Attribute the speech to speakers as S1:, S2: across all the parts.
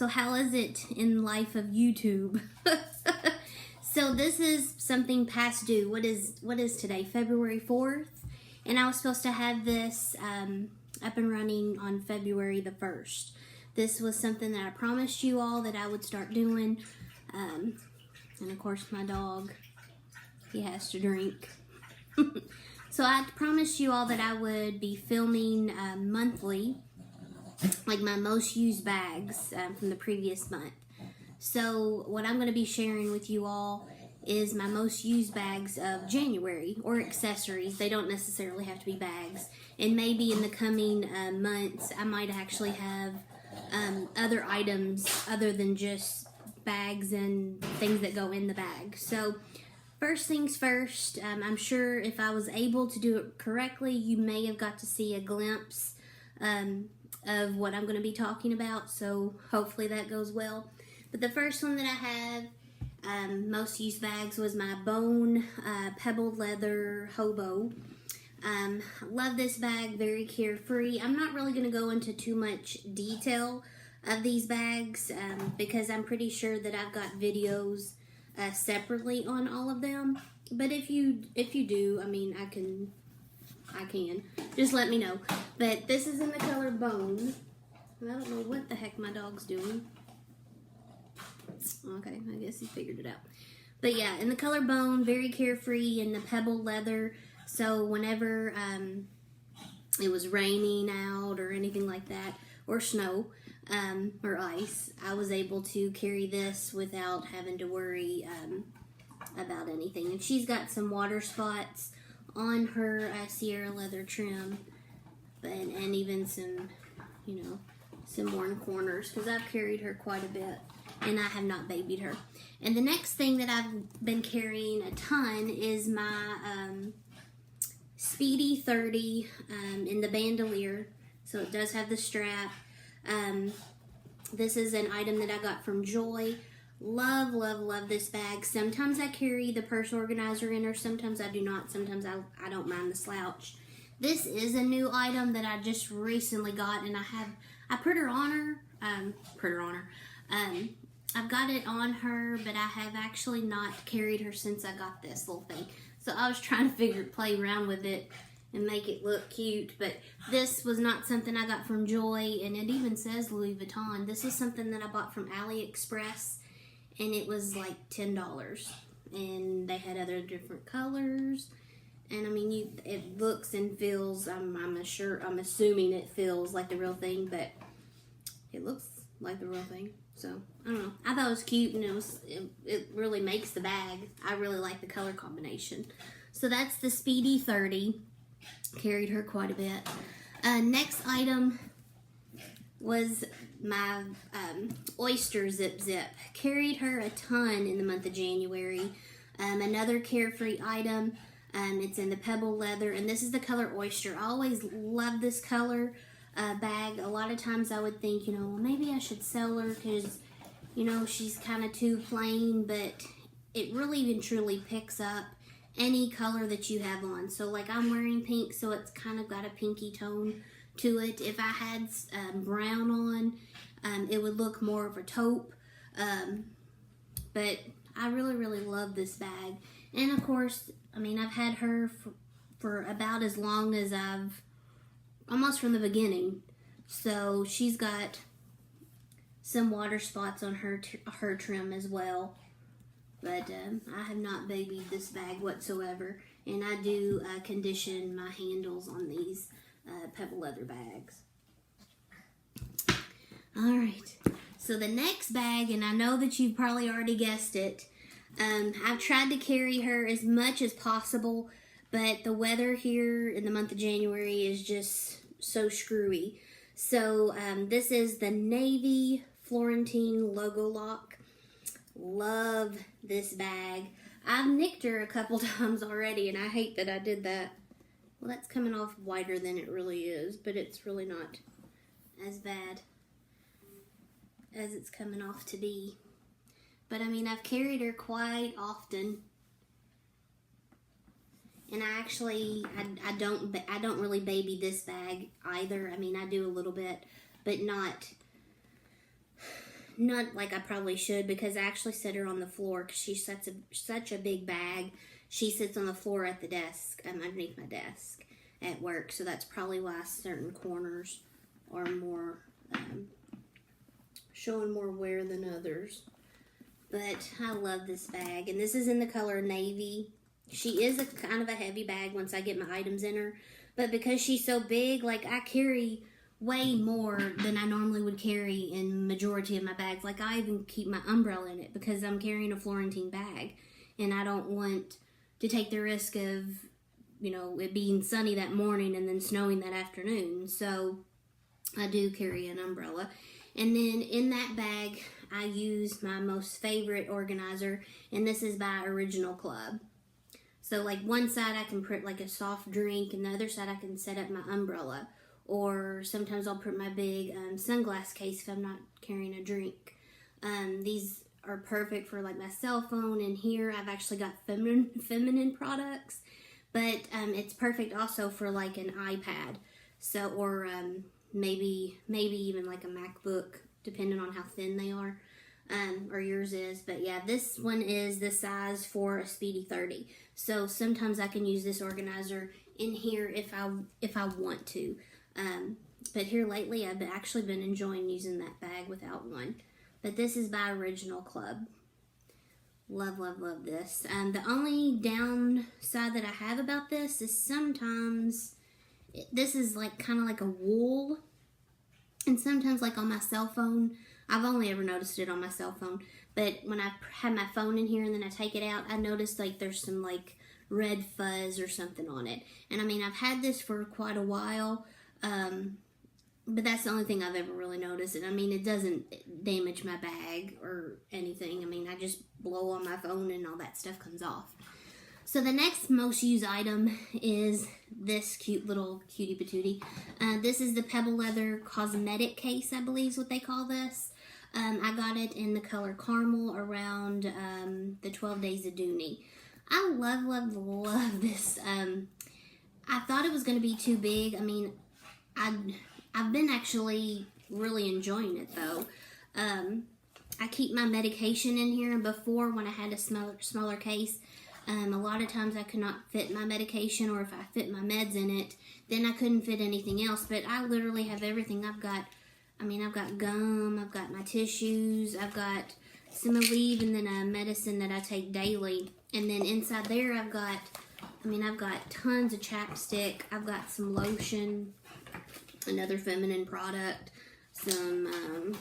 S1: So how is it in life of YouTube? So this is something past due. What is today? February 4th? And I was supposed to have this up and running on February the 1st. This was something that I promised you all that I would start doing. And of course my dog, he has to drink. So I promised you all that I would be filming monthly, like my most used bags from the previous month. So what I'm going to be sharing with you all is my most used bags of January, or accessories. They don't necessarily have to be bags. And maybe in the coming months, I might actually have other items other than just bags and things that go in the bag. So first things first, I'm sure if I was able to do it correctly, you may have got to see a glimpse of what I'm going to be talking about. So hopefully that goes well. But the first one that I have, most used bags, was my Bone pebbled leather hobo. Love this bag, very carefree. I'm not really going to go into too much detail of these bags because I'm pretty sure that I've got videos separately on all of them. But if you do, I mean, I can just let me know. But this is in the color Bone. I don't know what the heck my dog's doing. Okay, I guess he figured it out. But yeah, in the color Bone, very carefree, in the pebbled leather. So whenever it was raining out or anything like that, or snow, or ice, I was able to carry this without having to worry about anything. And she's got some water spots on her Sierra leather trim, and even some, some worn corners, because I've carried her quite a bit. And I have not babied her. And the next thing that I've been carrying a ton is my Speedy 30 in the bandolier. So it does have the strap. This is an item that I got from Joy. Love, love, love this bag. Sometimes I carry the purse organizer in her. Sometimes I do not. Sometimes I don't mind the slouch. This is a new item that I just recently got, and I put her on her. I've got it on her, but I have actually not carried her since I got this little thing. So I was trying to play around with it and make it look cute. But this was not something I got from Joy, and it even says Louis Vuitton. This is something that I bought from AliExpress, and it was like $10. And they had other different colors. And I mean, it looks and feels, I'm assuming it feels like the real thing, but it looks like the real thing. So, I don't know. I thought it was cute, and it really makes the bag. I really like the color combination. So that's the Speedy 30. Carried her quite a bit. Next item was my Oyster Zip Zip. Carried her a ton in the month of January. Another carefree item. It's in the pebble leather, and this is the color Oyster. I always love this color bag. A lot of times I would think, well, maybe I should sell her because, she's kind of too plain, but it really and truly picks up any color that you have on. So like I'm wearing pink, so it's kind of got a pinky tone to it. If I had brown on, it would look more of a taupe. But I really, really love this bag. And of course, I mean, I've had her for about as long as almost from the beginning. So she's got some water spots on her trim as well. But I have not babied this bag whatsoever. And I do condition my handles on these pebble leather bags. Alright, so the next bag, and I know that you've probably already guessed it, I've tried to carry her as much as possible, but the weather here in the month of January is just so screwy. So this is the Navy Florentine Logo Lock. Love this bag. I've nicked her a couple times already, and I hate that I did that. Well, that's coming off wider than it really is, but it's really not as bad as it's coming off to be. But I mean, I've carried her quite often. And I don't really baby this bag either. I mean, I do a little bit, but not Not like I probably should, because I actually set her on the floor because she's such a big bag. She sits on the floor at the desk, underneath my desk at work. So that's probably why certain corners are more, showing more wear than others. But I love this bag. And this is in the color navy. She is a kind of a heavy bag once I get my items in her. But because she's so big, like I carry way more than I normally would carry in majority of my bags. Like I even keep my umbrella in it because I'm carrying a Florentine bag. And I don't want to take the risk of, you know, it being sunny that morning and then snowing that afternoon. So I do carry an umbrella. And then in that bag, I use my most favorite organizer, and this is by Original Club. So like one side I can print like a soft drink, and the other side I can set up my umbrella. Or sometimes I'll print my big sunglass case if I'm not carrying a drink. These are perfect for like my cell phone, and here I've actually got feminine products, but it's perfect also for like an iPad. So or maybe even like a MacBook, depending on how thin they are, or yours is. But yeah, this one is the size for a Speedy 30. So sometimes I can use this organizer in here if I want to. But here lately I've actually been enjoying using that bag without one. But this is by Original Club. Love, love, love this. The only downside that I have about this is sometimes this is like kind of like a wool. And sometimes like on my cell phone, I've only ever noticed it on my cell phone, but when I have my phone in here and then I take it out, I noticed like there's some like red fuzz or something on it. And I mean, I've had this for quite a while, but that's the only thing I've ever really noticed. And I mean, it doesn't damage my bag or anything. I mean, I just blow on my phone and all that stuff comes off. So the next most used item is this cute little cutie patootie. This is the Pebble Leather cosmetic case, I believe is what they call this. I got it in the color caramel around the 12 Days of Dooney. I love, love, love this. I thought it was going to be too big. I mean, I've been actually really enjoying it though. I keep my medication in here, and before when I had a smaller case, a lot of times I could not fit my medication, or if I fit my meds in it, then I couldn't fit anything else. But I literally have everything. I've got gum, I've got my tissues, I've got some Aleve, and then a medicine that I take daily. And then inside there I've got tons of chapstick, I've got some lotion, another feminine product, some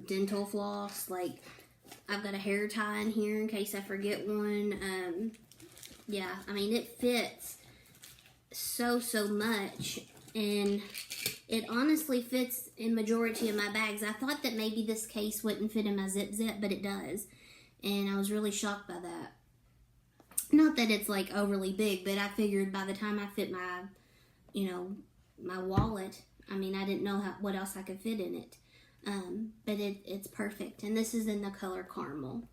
S1: dental floss, like I've got a hair tie in here in case I forget one. Yeah, I mean, it fits so much, and it honestly fits in majority of my bags. I thought that maybe this case wouldn't fit in my zip, but it does, and I was really shocked by that. Not that it's like overly big, but I figured by the time I fit my, my wallet, I mean, I didn't know what else I could fit in it. But it's perfect. And this is in the color caramel.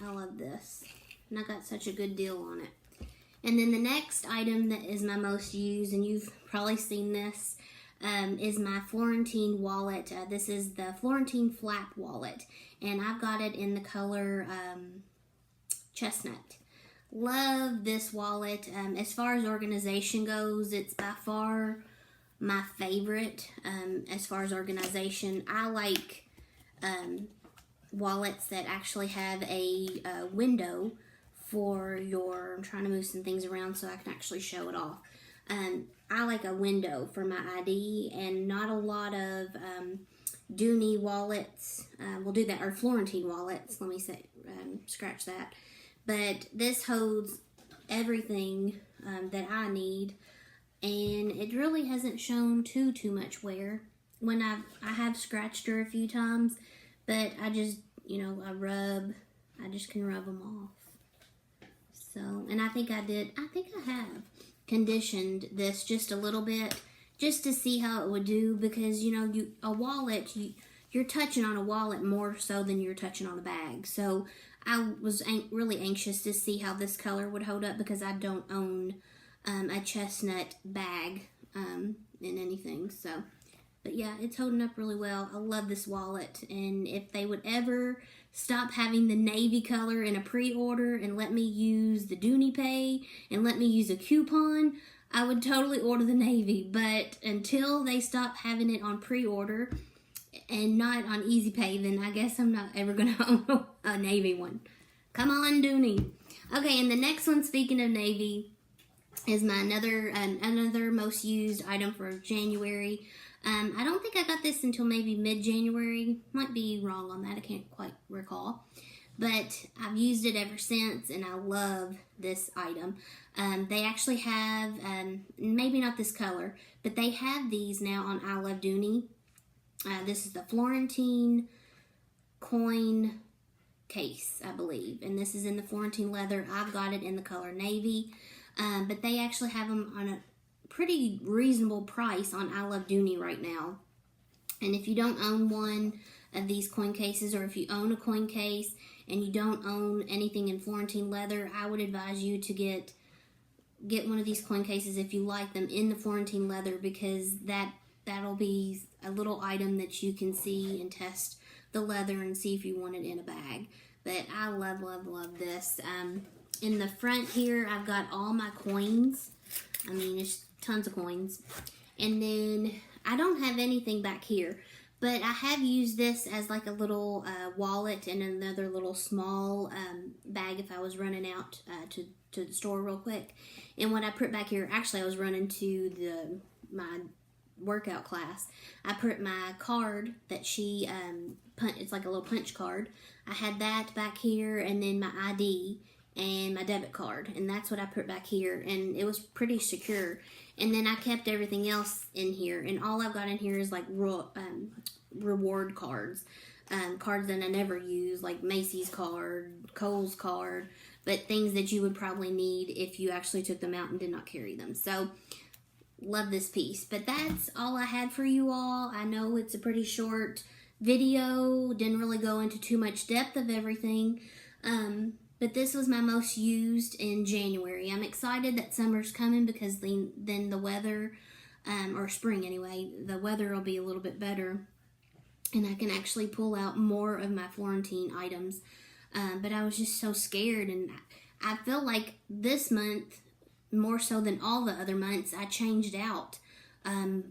S1: I love this. And I got such a good deal on it. And then the next item that is my most used, and you've probably seen this, is my Florentine wallet. This is the Florentine Flap wallet. And I've got it in the color chestnut. Love this wallet. As far as organization goes, it's by far my favorite. As far as organization, I like wallets that actually have a window for your, I'm trying to move some things around so I can actually show it off. I like a window for my ID, and not a lot of Dooney wallets will do that, or Florentine wallets, let me say, scratch that. But this holds everything that I need, and it really hasn't shown too much wear. When I have scratched her a few times, but I just, I just can rub them off. So, and I think I have conditioned this just a little bit, just to see how it would do, because, a wallet, you're touching on a wallet more so than you're touching on a bag. So I was really anxious to see how this color would hold up, because I don't own a chestnut bag in anything. So But yeah, it's holding up really well. I love this wallet, and if they would ever stop having the navy color in a pre-order and let me use the Dooney Pay and let me use a coupon, I would totally order the navy. But until they stop having it on pre-order and not on Easy Pay, then I guess I'm not ever going to own a navy one. Come on, Dooney. Okay, and the next one, speaking of navy, is my another most used item for January. I don't think I got this until maybe mid-January. Might be wrong on that. I can't quite recall. But I've used it ever since, and I love this item. They actually have, maybe not this color, but they have these now on I Love Dooney. This is the Florentine coin case, I believe. And this is in the Florentine leather. I've got it in the color navy. But they actually have them on a pretty reasonable price on I Love Dooney right now. And if you don't own one of these coin cases, or if you own a coin case and you don't own anything in Florentine leather, I would advise you to get one of these coin cases if you like them in the Florentine leather, because that'll be a little item that you can see and test the leather and see if you want it in a bag. But I love, love, love this. In the front here, I've got all my coins. I mean, there's tons of coins. And then I don't have anything back here, but I have used this as like a little wallet and another little small bag if I was running out to the store real quick. And what I put back here, actually I was running to my workout class. I put my card that she it's like a little punch card. I had that back here, and then my ID and my debit card, and that's what I put back here, and it was pretty secure. And then I kept everything else in here, and all I've got in here is like reward cards, cards that I never use, like Macy's card, Kohl's card, but things that you would probably need if you actually took them out and did not carry them. So love this piece. But that's all I had for you all. I know it's a pretty short video, didn't really go into too much depth of everything, but this was my most used in January. I'm excited that summer's coming, because then the weather, or spring anyway, the weather will be a little bit better, and I can actually pull out more of my Florentine items. But I was just so scared, and I feel like this month, more so than all the other months, I changed out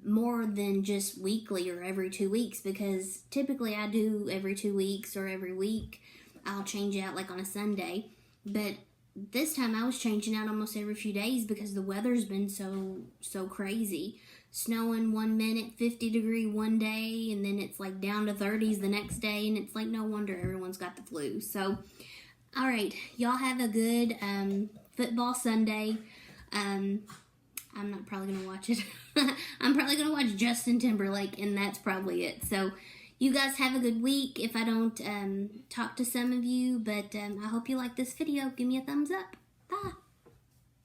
S1: more than just weekly or every 2 weeks, because typically I do every 2 weeks or every week. I'll change out like on a Sunday, but this time I was changing out almost every few days because the weather's been so crazy. Snowing 1 minute, 50 degree one day, and then it's like down to 30s the next day, and it's like no wonder everyone's got the flu. So, all right, y'all have a good football Sunday. I'm not probably going to watch it. I'm probably going to watch Justin Timberlake, and that's probably it. So, you guys have a good week if I don't talk to some of you, but I hope you like this video. Give me a thumbs up. Bye.